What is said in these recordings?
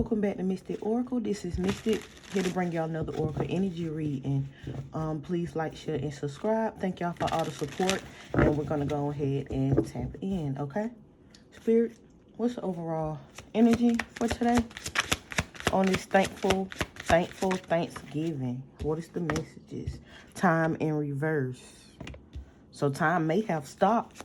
Welcome back to Mystic Oracle. This is Mystic, here to bring y'all another Oracle energy reading. Please like, share, and subscribe. Thank y'all for all the support. And we're going to go ahead and tap in, okay? Spirit, what's the overall energy for today? On this thankful Thanksgiving. What is the messages? Time in reverse. So time may have stopped.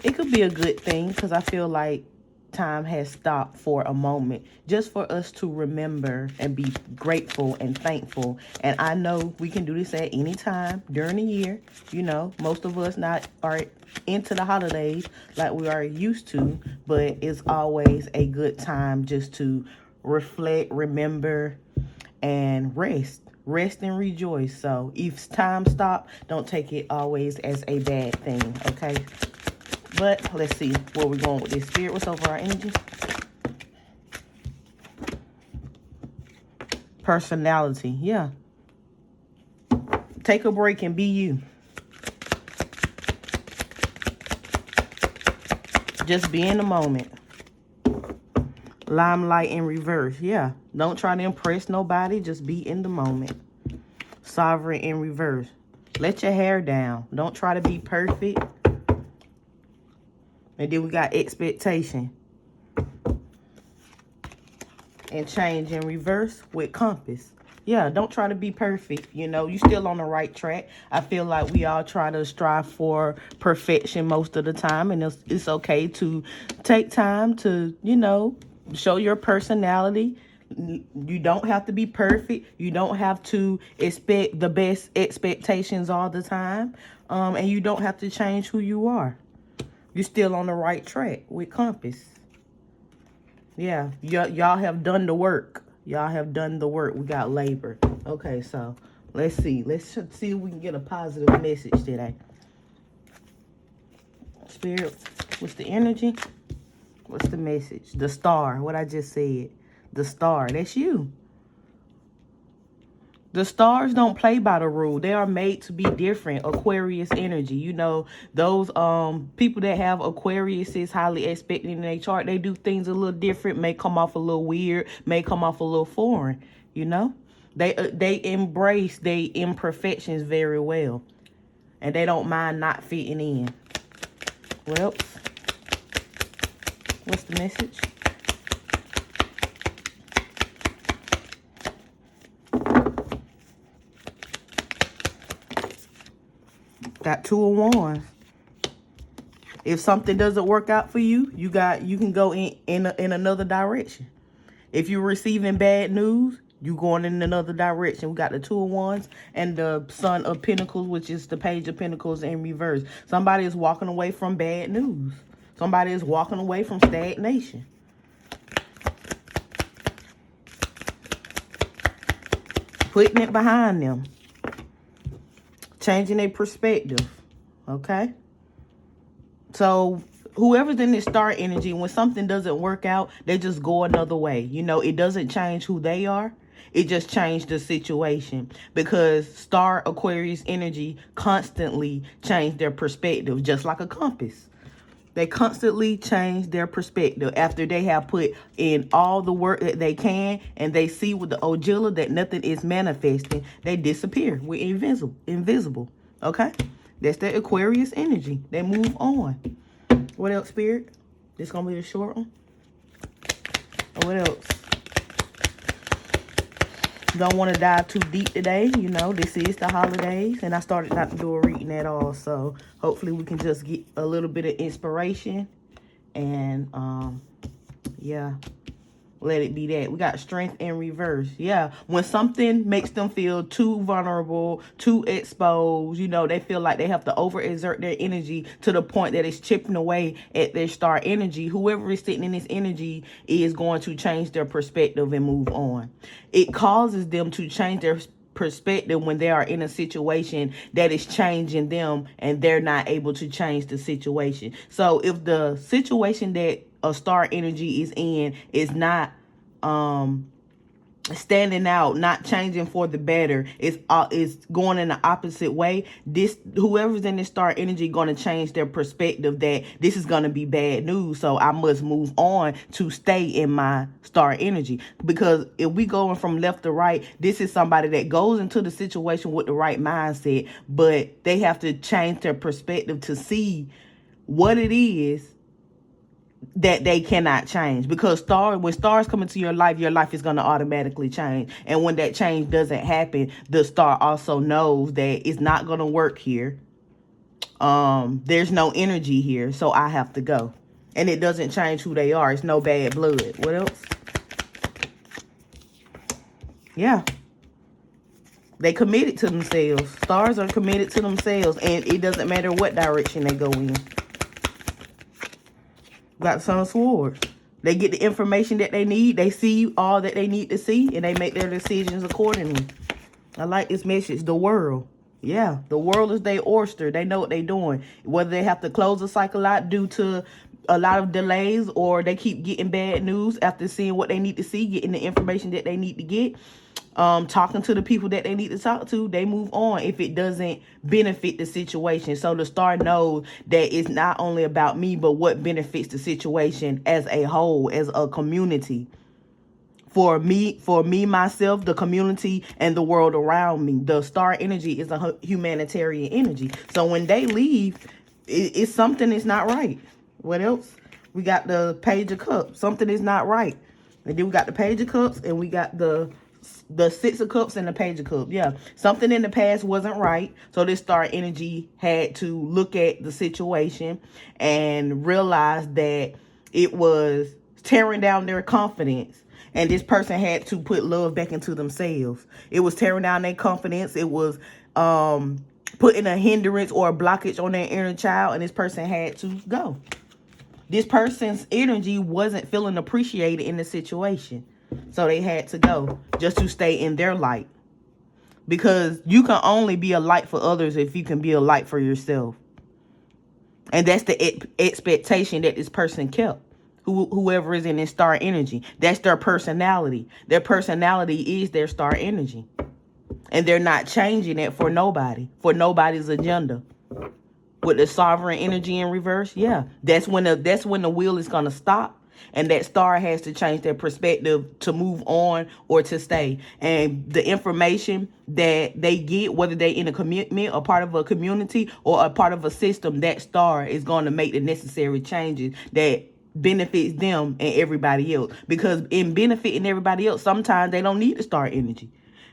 It could be a good thing because I feel like time has stopped for a moment just for us to remember and be grateful and thankful. And I know we can do this at any time during the year. You know, most of us not are into the holidays like we are used to, but it's always a good time just to reflect, remember, and rest and rejoice. So if time stop, don't take it always as a bad thing, okay? But let's see where we're going with this. Spirit, what's over our energy? Personality, yeah. Take a break and be you. Just be in the moment. Limelight in reverse, yeah. Don't try to impress nobody. Just be in the moment. Sovereign in reverse. Let your hair down. Don't try to be perfect. And then we got expectation. And change in reverse with compass. Yeah, don't try to be perfect. You know, you still on the right track. I feel like we all try to strive for perfection most of the time. And it's okay to take time to, you know, show your personality. You don't have to be perfect. You don't have to expect the best expectations all the time. And you don't have to change who you are. You're still on the right track with compass. Yeah, y'all have done the work. Y'all have done the work. We got labor. Okay, so let's see. Let's see if we can get a positive message today. Spirit, what's the energy? What's the message? The star, what I just said. The star, that's you. The stars don't play by the rule. They are made to be different. Aquarius energy. You know, those people that have Aquarius is highly expected in their chart. They do things a little different. May come off a little weird. May come off a little foreign. You know, they embrace their imperfections very well. And they don't mind not fitting in. Well, what's the message? Got Two of Wands. If something doesn't work out for you, you can go in another direction. If you're receiving bad news, you going in another direction. We got the Two of Wands and the Son of Pentacles, which is the Page of Pentacles in reverse. Somebody is walking away from bad news. Somebody is walking away from stagnation. Putting it behind them. Changing their perspective. Okay? So whoever's in this star energy, when something doesn't work out, they just go another way. You know, it doesn't change who they are. It just changed the situation, because star Aquarius energy constantly change their perspective, just like a compass. They constantly change their perspective after they have put in all the work that they can, and they see with the Ojila that nothing is manifesting. They disappear. We're invisible. Okay? That's the Aquarius energy. They move on. What else, Spirit? This going to be a short one? What else? Don't want to dive too deep today. You know, this is the holidays, and I started not to do a reading at all. So hopefully we can just get a little bit of inspiration, and yeah, let it be that. We got strength in reverse. Yeah, when something makes them feel too vulnerable, too exposed, you know, they feel like they have to overexert their energy to the point that it's chipping away at their star energy. Whoever is sitting in this energy is going to change their perspective and move on. It causes them to change their perspective when they are in a situation that is changing them and they're not able to change the situation. So if the situation that a star energy is in is not standing out, not changing for the better. It's going in the opposite way. This, whoever's in this star energy, going to change their perspective that this is going to be bad news, so I must move on to stay in my star energy. Because if we going from left to right, this is somebody that goes into the situation with the right mindset, but they have to change their perspective to see what it is that they cannot change. Because when stars come into your life is going to automatically change. And when that change doesn't happen, the star also knows that it's not going to work here. There's no energy here, so I have to go. And it doesn't change who they are. It's no bad blood. What else? Yeah. They committed to themselves. Stars are committed to themselves, and it doesn't matter what direction they go in. Got some swords. They get the information that they need. They see all that they need to see, and they make their decisions accordingly. I like this message. The world. Yeah, the world is their oyster. They know what they're doing. Whether they have to close the cycle out due to a lot of delays, or they keep getting bad news after seeing what they need to see, getting the information that they need to get, talking to the people that they need to talk to, they move on if it doesn't benefit the situation. So the star knows that it's not only about me, but what benefits the situation as a whole, as a community. For me, myself, the community, and the world around me. The star energy is a humanitarian energy. So when they leave, it's something is not right. What else? We got the Page of Cups. Something is not right. And then we got the Page of Cups, and we got the Six of Cups and the Page of Cups. Yeah, something in the past wasn't right. So this star energy had to look at the situation and realize that it was tearing down their confidence. And this person had to put love back into themselves. It was tearing down their confidence. It was putting a hindrance or a blockage on their inner child. And this person had to go. This person's energy wasn't feeling appreciated in the situation. So they had to go just to stay in their light. Because you can only be a light for others if you can be a light for yourself. And that's the expectation that this person kept. Whoever is in this star energy. That's their personality. Their personality is their star energy. And they're not changing it for nobody. For nobody's agenda. With the sovereign energy in reverse, yeah. That's when the wheel is going to stop. And that star has to change their perspective to move on or to stay. And the information that they get, whether they in a commitment or part of a community or a part of a system, that star is going to make the necessary changes that benefits them and everybody else. Because in benefiting everybody else, sometimes they don't need the star energy.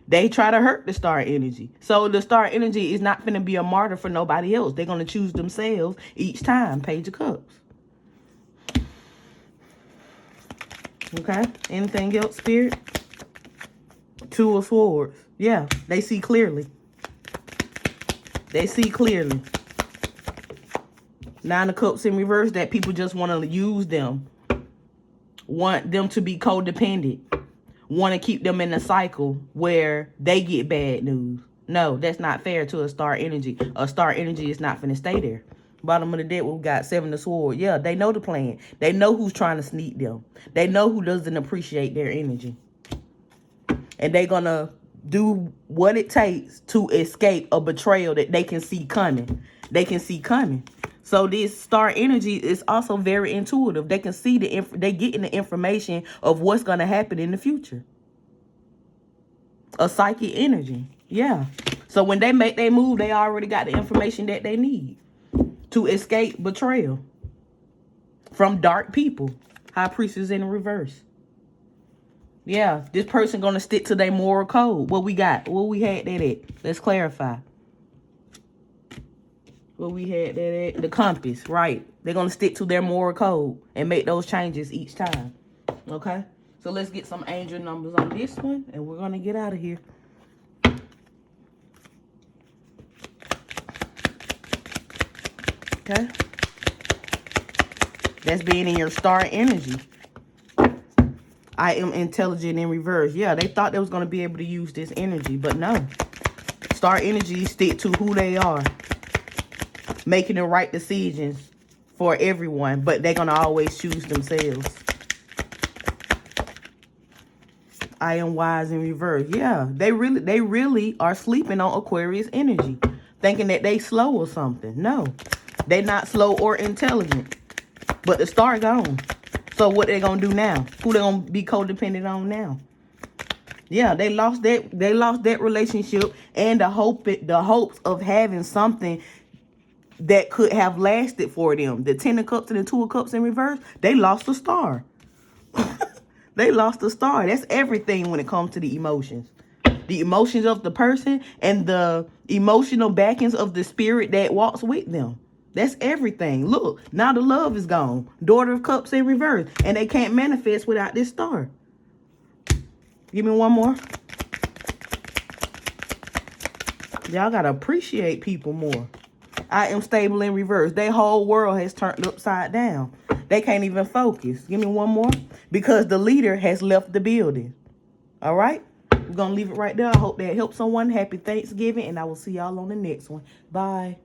They try to hurt the star energy. So the star energy is not going to be a martyr for nobody else. They're going to choose themselves each time. Page of Cups. Okay. Anything else, Spirit? Two of Swords. Yeah. They see clearly. They see clearly. Nine of Cups in reverse. That people just want to use them. Want them to be codependent. Want to keep them in a cycle where they get bad news. No, that's not fair to a star energy. A star energy is not going to stay there. Bottom of the deck, we've got Seven of Swords. Yeah, they know the plan. They know who's trying to sneak them. They know who doesn't appreciate their energy. And they're going to do what it takes to escape a betrayal that they can see coming. They can see coming. So this star energy is also very intuitive. They can see they getting the information of what's going to happen in the future. A psychic energy. Yeah. So when they make their move, they already got the information that they need to escape betrayal from dark people. High Priestess in reverse. Yeah, this person going to stick to their moral code. What we got? What we had that at? Let's clarify. What we had that at? The compass, right. They're going to stick to their moral code and make those changes each time. Okay? So let's get some angel numbers on this one, and we're going to get out of here. Okay? That's being in your star energy. I am intelligent in reverse. Yeah, they thought they was going to be able to use this energy, but no. Star energy stick to who they are. Making the right decisions for everyone, but they're going to always choose themselves. I am wise in reverse. Yeah, they really are sleeping on Aquarius energy, thinking that they slow or something. No, they not slow or intelligent. But the star gone. So what they gonna do now? Who they gonna be codependent on now? Yeah, they lost that relationship and the hopes of having something that could have lasted for them. The 10 of Cups and the 2 of Cups in reverse, they lost the star. They lost the star. That's everything when it comes to the emotions. The emotions of the person and the emotional backings of the spirit that walks with them. That's everything. Look, now the love is gone. Daughter of Cups in reverse. And they can't manifest without this star. Give me one more. Y'all got to appreciate people more. I am stable in reverse. Their whole world has turned upside down. They can't even focus. Give me one more. Because the leader has left the building. All right? We're going to leave it right there. I hope that helps someone. Happy Thanksgiving. And I will see y'all on the next one. Bye.